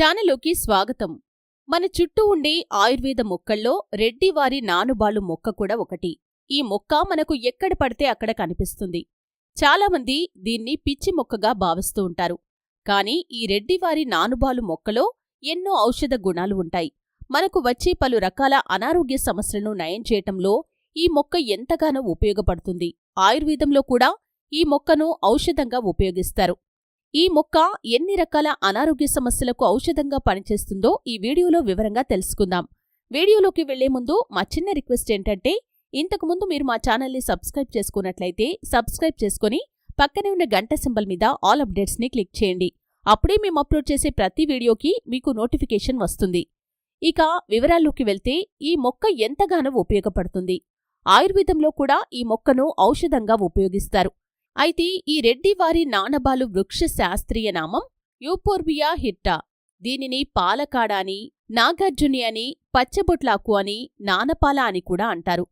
ఛానల్లోకి స్వాగతం. మన చుట్టూ ఉండే ఆయుర్వేద మొక్కల్లో రెడ్డివారి నానుబాలు మొక్క కూడా ఒకటి. ఈ మొక్క మనకు ఎక్కడ పడితే అక్కడ కనిపిస్తుంది. చాలామంది దీన్ని పిచ్చి మొక్కగా భావిస్తూ ఉంటారు. కాని ఈ రెడ్డివారి నానుబాలు మొక్కలో ఎన్నో ఔషధ గుణాలు ఉంటాయి. మనకు వచ్చే పలు రకాల అనారోగ్య సమస్యలను నయం చేయటంలో ఈ మొక్క ఎంతగానో ఉపయోగపడుతుంది. ఆయుర్వేదంలో కూడా ఈ మొక్కను ఔషధంగా ఉపయోగిస్తారు. ఈ మొక్క ఎన్ని రకాల అనారోగ్య సమస్యలకు ఔషధంగా పనిచేస్తుందో ఈ వీడియోలో వివరంగా తెలుసుకుందాం. వీడియోలోకి వెళ్లే ముందు మా చిన్న రిక్వెస్ట్ ఏంటంటే, ఇంతకుముందు మీరు మా ఛానల్ని సబ్స్క్రైబ్ చేసుకున్నట్లయితే సబ్స్క్రైబ్ చేసుకుని పక్కనే ఉన్న గంట సింబల్ మీద ఆల్ అప్డేట్స్ని క్లిక్ చేయండి. అప్పుడే మేము అప్లోడ్ చేసే ప్రతి వీడియోకి మీకు నోటిఫికేషన్ వస్తుంది. ఇక వివరాల్లోకి వెళ్తే ఈ మొక్క ఎంతగానో ఉపయోగపడుతుంది. ఆయుర్వేదంలో కూడా ఈ మొక్కను ఔషధంగా ఉపయోగిస్తారు. అయితే ఈ రెడ్డివారి నానబాలు వృక్ష శాస్త్రీయ నామం యూపోర్బియా హిట్టా. దీనిని పాలకాడ అని, నాగార్జుని అని, పచ్చబొట్లాకు అని, నానపాల అని కూడా అంటారు.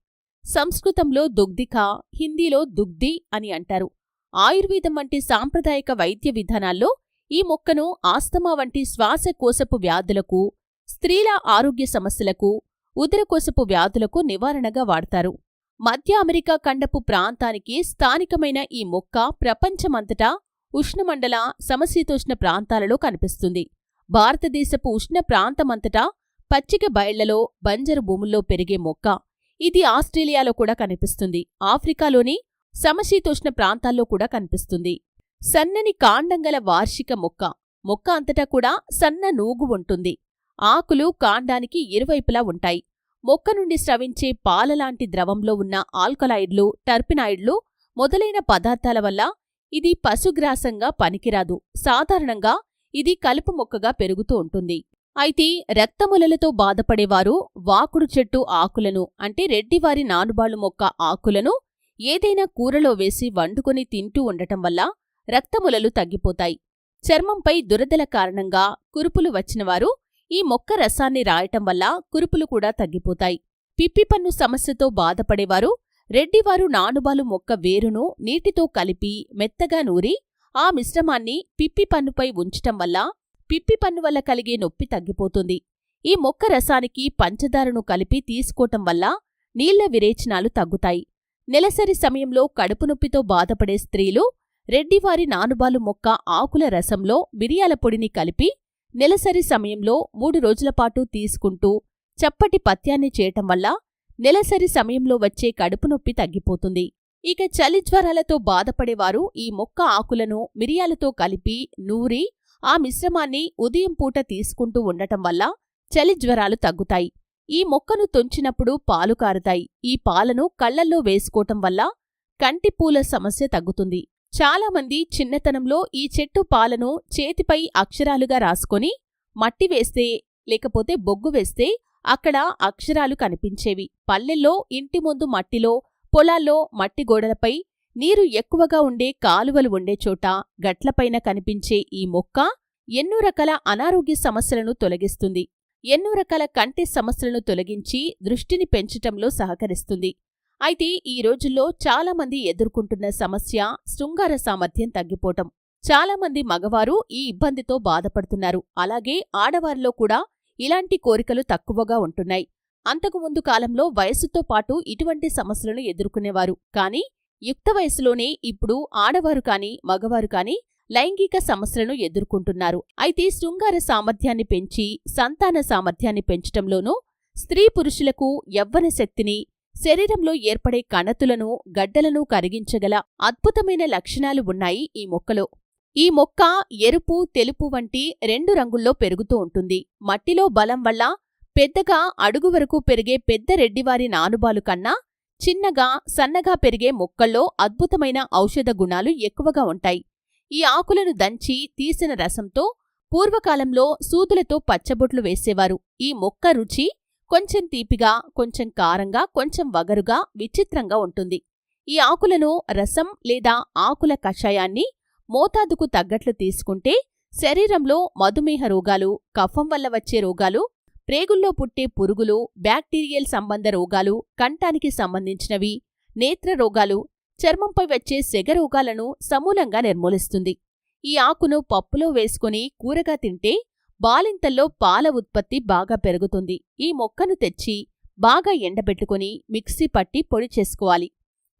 సంస్కృతంలో దుగ్ధిక, హిందీలో దుగ్ధి అని అంటారు. ఆయుర్వేదం వంటి సాంప్రదాయక వైద్య విధానాల్లో ఈ మొక్కను ఆస్తమా వంటి శ్వాసకోశపు వ్యాధులకు, స్త్రీల ఆరోగ్య సమస్యలకు, ఉదరకోశపు వ్యాధులకు నివారణగా వాడతారు. మధ్య అమెరికా ఖండపు ప్రాంతానికి స్థానికమైన ఈ మొక్క ప్రపంచమంతటా ఉష్ణమండల, సమశీతోష్ణ ప్రాంతాలలో కనిపిస్తుంది. భారతదేశపు ఉష్ణ ప్రాంతమంతటా పచ్చిక బయళ్లలో, బంజరు భూముల్లో పెరిగే మొక్క. ఇది ఆస్ట్రేలియాలో కూడా కనిపిస్తుంది. ఆఫ్రికాలోని సమశీతోష్ణ ప్రాంతాల్లో కూడా కనిపిస్తుంది. సన్నని కాండంగల వార్షిక మొక్క. మొక్క అంతటా కూడా సన్న నూగు ఉంటుంది. ఆకులు కాండానికి ఇరువైపులా ఉంటాయి. మొక్క నుండి స్రవించే పాలలాంటి ద్రవంలో ఉన్న ఆల్కలాయిడ్లు, టర్పినాయిడ్లు మొదలైన పదార్థాల వల్ల ఇది పశుగ్రాసంగా పనికిరాదు. సాధారణంగా ఇది కలుపు మొక్కగా పెరుగుతూ ఉంటుంది. అయితే రక్తములలతో బాధపడేవారు వాకుడు చెట్టు ఆకులను, అంటే రెడ్డివారి నానుబాలు మొక్క ఆకులను ఏదైనా కూరలో వేసి వండుకొని తింటూ ఉండటం వల్ల రక్తములలు తగ్గిపోతాయి. చర్మంపై దురదల కారణంగా కురుపులు వచ్చినవారు ఈ మొక్క రసాన్ని రాయటం వల్ల కురుపులు కూడా తగ్గిపోతాయి. పిప్పిపన్ను సమస్యతో బాధపడేవారు రెడ్డివారు నానుబాలు మొక్క వేరును నీటితో కలిపి మెత్తగా నూరి ఆ మిశ్రమాన్ని పిప్పిపన్నుపై ఉంచటం వల్ల పిప్పిపన్ను వల్ల కలిగే నొప్పి తగ్గిపోతుంది. ఈ మొక్క రసానికి పంచదారను కలిపి తీసుకోవటం వల్ల నీళ్ల విరేచనాలు తగ్గుతాయి. నెలసరి సమయంలో కడుపు నొప్పితో బాధపడే స్త్రీలు రెడ్డివారి నానుబాలు మొక్క ఆకుల రసంలో మిరియాల పొడిని కలిపి నెలసరి సమయంలో 3 రోజులపాటు తీసుకుంటూ చప్పటి పత్యాన్ని చేయటం వల్ల నెలసరి సమయంలో వచ్చే కడుపునొప్పి తగ్గిపోతుంది. ఇక చలి జ్వరాలతో బాధపడేవారు ఈ మొక్క ఆకులను మిరియాలతో కలిపి నూరి ఆ మిశ్రమాన్ని ఉదయం పూట తీసుకుంటూ ఉండటం వల్ల చలి జ్వరాలు తగ్గుతాయి. ఈ మొక్కను తుంచినప్పుడు పాలు కారుతాయి. ఈ పాలను కళ్లల్లో వేసుకోవటం వల్ల కంటిపూల సమస్య తగ్గుతుంది. చాలామంది చిన్నతనంలో ఈ చెట్టు పాలను చేతిపై అక్షరాలుగా రాసుకొని మట్టి వేస్తే, లేకపోతే బొగ్గు వేస్తే అక్కడ అక్షరాలు కనిపించేవి. పల్లెల్లో ఇంటి ముందు మట్టిలో, పొలాల్లో మట్టి గోడలపై, నీరు ఎక్కువగా ఉండే కాలువలు ఉండే చోట గట్లపైన కనిపించే ఈ మొక్క ఎన్నో రకాల అనారోగ్య సమస్యలను తొలగిస్తుంది. ఎన్నో రకాల కంటి సమస్యలను తొలగించి దృష్టిని పెంచటంలో సహకరిస్తుంది. అయితే ఈ రోజుల్లో చాలామంది ఎదుర్కొంటున్న సమస్య శృంగార సామర్థ్యం తగ్గిపోవటం. చాలామంది మగవారు ఈ ఇబ్బందితో బాధపడుతున్నారు. అలాగే ఆడవారిలో కూడా ఇలాంటి కోరికలు తక్కువగా ఉంటున్నాయి. అంతకుముందు కాలంలో వయస్సుతో పాటు ఇటువంటి సమస్యలను ఎదుర్కొనేవారు. కానీ యుక్త వయసులోనే ఇప్పుడు ఆడవారు కాని, మగవారు కాని లైంగిక సమస్యలను ఎదుర్కొంటున్నారు. అయితే శృంగార సామర్థ్యాన్ని పెంచి సంతాన సామర్థ్యాన్ని పెంచటంలోనూ స్త్రీ పురుషులకు యవ్వన శక్తిని, శరీరంలో ఏర్పడే కణతులను, గడ్డలను కరిగించగల అద్భుతమైన లక్షణాలు ఉన్నాయి ఈ మొక్కలో. ఈ మొక్క ఎరుపు, తెలుపు వంటి 2 రంగుల్లో పెరుగుతూ ఉంటుంది. మట్టిలో బలం వల్ల పెద్దగా అడుగు వరకు పెరిగే పెద్ద రెడ్డివారి నానుబాలు కన్నా చిన్నగా, సన్నగా పెరిగే మొక్కల్లో అద్భుతమైన ఔషధ గుణాలు ఎక్కువగా ఉంటాయి. ఈ ఆకులను దంచి తీసిన రసంతో పూర్వకాలంలో సూదులతో పచ్చబొట్లు వేసేవారు. ఈ మొక్క రుచి కొంచెం తీపిగా, కొంచెం కారంగా, కొంచెం వగరుగా, విచిత్రంగా ఉంటుంది. ఈ ఆకులను రసం లేదా ఆకుల కషాయాన్ని మోతాదుకు తగ్గట్లు తీసుకుంటే శరీరంలో మధుమేహ రోగాలు, కఫం వల్ల వచ్చే రోగాలు, ప్రేగుల్లో పుట్టే పురుగులు, బ్యాక్టీరియల్ సంబంధ రోగాలు, కంఠానికి సంబంధించినవి, నేత్ర రోగాలు, చర్మంపై వచ్చే సెగ రోగాలను సమూలంగా నిర్మూలిస్తుంది. ఈ ఆకును పప్పులో వేసుకుని కూరగా తింటే బాలింతల్లో పాల ఉత్పత్తి బాగా పెరుగుతుంది. ఈ మొక్కను తెచ్చి బాగా ఎండబెట్టుకుని మిక్సీ పట్టి పొడి చేసుకోవాలి.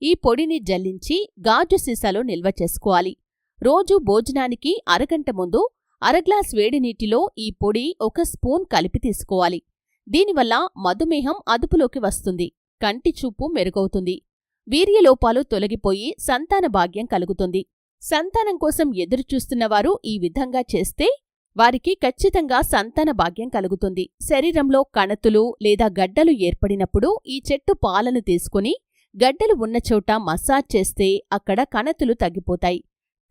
ఈ పొడిని జల్లించి గాజు సీసాలో నిల్వ చేసుకోవాలి. రోజూ భోజనానికి అరగంట ముందు అరగ్లాస్ వేడి నీటిలో ఈ పొడి 1 స్పూన్ కలిపి తీసుకోవాలి. దీనివల్ల మధుమేహం అదుపులోకి వస్తుంది, కంటి చూపు మెరుగవుతుంది, వీర్యలోపాలు తొలగిపోయి సంతాన భాగ్యం కలుగుతుంది. సంతానం కోసం ఎదురుచూస్తున్నవారు ఈ విధంగా చేస్తే వారికి ఖచ్చితంగా సంతాన భాగ్యం కలుగుతుంది. శరీరంలో కణతులు లేదా గడ్డలు ఏర్పడినప్పుడు ఈ చెట్టు పాలను తీసుకుని గడ్డలు ఉన్న చోట మసాజ్ చేస్తే అక్కడ కణతులు తగ్గిపోతాయి.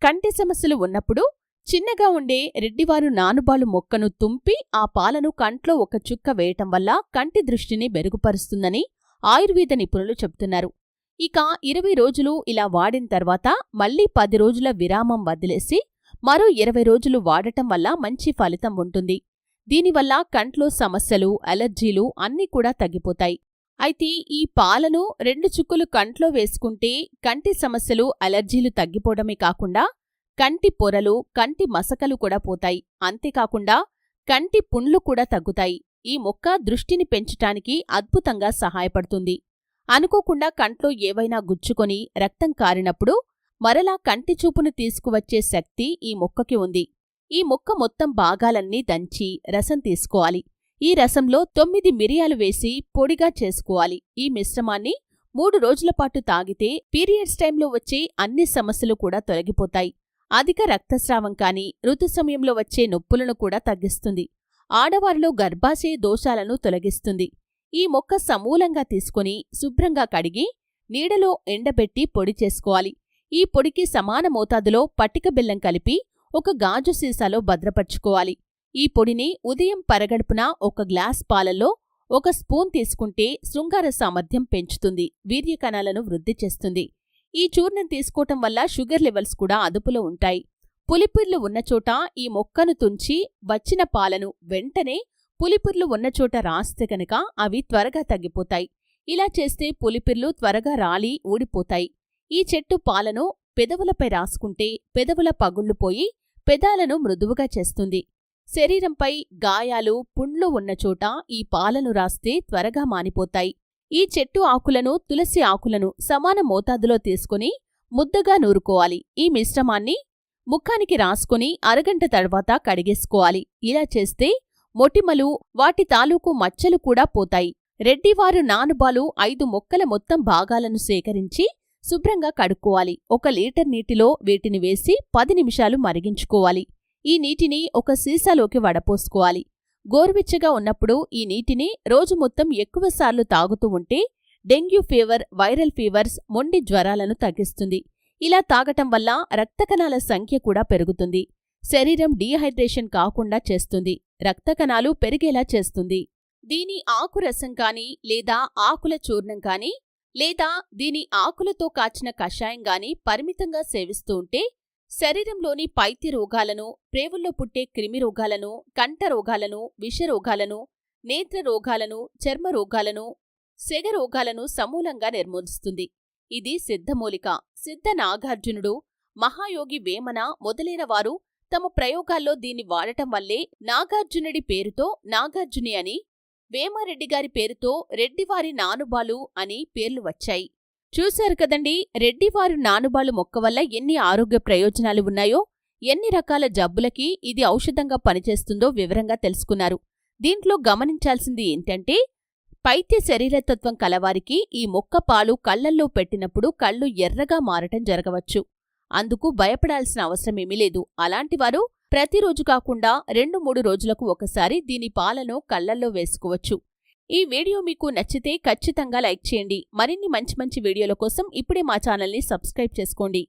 కంటి సమస్యలు ఉన్నప్పుడు చిన్నగా ఉండే రెడ్డివారు నానుబాలు మొక్కను తుంపి ఆ పాలను కంట్లో 1 చుక్క వేయటం వల్ల కంటి దృష్టిని మెరుగుపరుస్తుందని ఆయుర్వేద నిపుణులు చెప్తున్నారు. ఇక 20 రోజులు ఇలా వాడిన తర్వాత మళ్లీ 10 రోజుల విరామం వదిలేసి మరో 20 రోజులు వాడటం వల్ల మంచి ఫలితం ఉంటుంది. దీనివల్ల కంట్లో సమస్యలు, అలర్జీలు అన్నీ కూడా తగ్గిపోతాయి. అయితే ఈ పాలను 2 చుక్కలు కంట్లో వేసుకుంటే కంటి సమస్యలు, అలర్జీలు తగ్గిపోవడమే కాకుండా కంటి పొరలు, కంటి మసకలు కూడా పోతాయి. అంతేకాకుండా కంటి పుండ్లు కూడా తగ్గుతాయి. ఈ మొక్క దృష్టిని పెంచటానికి అద్భుతంగా సహాయపడుతుంది. అనుకోకుండా కంట్లో ఏవైనా గుచ్చుకొని రక్తం కారినప్పుడు మరలా కంటి చూపును తీసుకువచ్చే శక్తి ఈ మొక్కకి ఉంది. ఈ మొక్క మొత్తం భాగాలన్నీ దంచి రసం తీసుకోవాలి. ఈ రసంలో 9 మిరియాలు వేసి పొడిగా చేసుకోవాలి. ఈ మిశ్రమాన్ని 3 రోజులపాటు తాగితే పీరియడ్స్ టైంలో వచ్చే అన్ని సమస్యలు కూడా తొలగిపోతాయి. అధిక రక్తస్రావం కాని, ఋతు సమయంలో వచ్చే నొప్పులను కూడా తగ్గిస్తుంది. ఆడవారిలో గర్భాశయ దోషాలను తొలగిస్తుంది. ఈ మొక్క సమూలంగా తీసుకుని శుభ్రంగా కడిగి నీడలో ఎండబెట్టి పొడి చేసుకోవాలి. ఈ పొడికి సమాన మోతాదులో పట్టిక బెల్లం కలిపి 1 గాజు సీసాలో భద్రపర్చుకోవాలి. ఈ పొడిని ఉదయం పరగడుపున 1 గ్లాస్ పాలల్లో 1 స్పూన్ తీసుకుంటే శృంగార సామర్థ్యం పెంచుతుంది, వీర్యకణాలను వృద్ధి చేస్తుంది. ఈ చూర్ణం తీసుకోవటం వల్ల షుగర్ లెవెల్స్ కూడా అదుపులో ఉంటాయి. పులిపిర్లు ఉన్నచోట ఈ మొక్కను తుంచి వచ్చిన పాలను వెంటనే పులిపిర్లు ఉన్నచోట రాస్తే కనుక అవి త్వరగా తగ్గిపోతాయి. ఇలా చేస్తే పులిపిర్లు త్వరగా రాలి ఊడిపోతాయి. ఈ చెట్టు పాలను పెదవులపై రాసుకుంటే పెదవుల పగుళ్లు పోయి పెదాలను మృదువుగా చేస్తుంది. శరీరంపై గాయాలు, పుండ్లు ఉన్నచోట ఈ పాలను రాస్తే త్వరగా మానిపోతాయి. ఈ చెట్టు ఆకులను, తులసి ఆకులను సమాన మోతాదులో తీసుకుని ముద్దగా నూరుకోవాలి. ఈ మిశ్రమాన్ని ముఖానికి రాసుకుని అరగంట తర్వాత కడిగేసుకోవాలి. ఇలా చేస్తే మొటిమలు, వాటి తాలూకు మచ్చలు కూడా పోతాయి. రెడ్డివారు నానుబాలు 5 మొక్కల మొత్తం భాగాలను సేకరించి శుభ్రంగా కడుక్కోవాలి. 1 లీటర్ నీటిలో వీటిని వేసి 10 నిమిషాలు మరిగించుకోవాలి. ఈ నీటిని 1 సీసాలోకి వడపోసుకోవాలి. గోరువెచ్చగా ఉన్నప్పుడు ఈ నీటిని రోజు మొత్తం ఎక్కువసార్లు తాగుతూ ఉంటే డెంగ్యూ ఫీవర్, వైరల్ ఫీవర్స్, మొండి జ్వరాలను తగ్గిస్తుంది. ఇలా తాగటం వల్ల రక్తకణాల సంఖ్య కూడా పెరుగుతుంది. శరీరం డీహైడ్రేషన్ కాకుండా చేస్తుంది, రక్తకణాలు పెరిగేలా చేస్తుంది. దీని ఆకు రసం కాని, లేదా ఆకుల చూర్ణం కాని, లేదా దీని ఆకులతో కాచిన కషాయం గాని పరిమితంగా సేవిస్తూ ఉంటే శరీరంలోని పైత్య రోగాలను, ప్రేవుల్లో పుట్టే క్రిమి రోగాలను, కంఠ రోగాలను, విషరోగాలను, నేత్ర రోగాలను, చర్మ రోగాలను, సెగ రోగాలను సమూలంగా నిర్మూలిస్తుంది. ఇది సిద్ధమూలిక. సిద్ధ నాగార్జునుడు, మహాయోగి వేమన మొదలైన వారు తమ ప్రయోగాల్లో దీన్ని వాడటం వల్లే నాగార్జునుడి పేరుతో నాగార్జుని అని, వేమారెడ్డిగారి పేరుతో రెడ్డివారి నానుబాలు అని పేర్లు వచ్చాయి. చూశారు కదండి, రెడ్డివారు నానుబాలు మొక్క వల్ల ఎన్ని ఆరోగ్య ప్రయోజనాలు ఉన్నాయో, ఎన్ని రకాల జబ్బులకి ఇది ఔషధంగా పనిచేస్తుందో వివరంగా తెలుసుకున్నారు. దీంట్లో గమనించాల్సింది ఏంటంటే, పైత్య శరీరతత్వం కలవారికి ఈ మొక్క పాలు కళ్లల్లో పెట్టినప్పుడు కళ్ళు ఎర్రగా మారటం జరగవచ్చు. అందుకు భయపడాల్సిన అవసరమేమీ లేదు. అలాంటివారు ప్రతిరోజు కాకుండా 2-3 రోజులకు ఒకసారి దీని పాలను కళ్లల్లో వేసుకోవచ్చు. ఈ వీడియో మీకు నచ్చితే ఖచ్చితంగా లైక్ చేయండి. మరిన్ని మంచి మంచి వీడియోల కోసం ఇప్పుడే మా ఛానల్ని సబ్స్క్రైబ్ చేసుకోండి.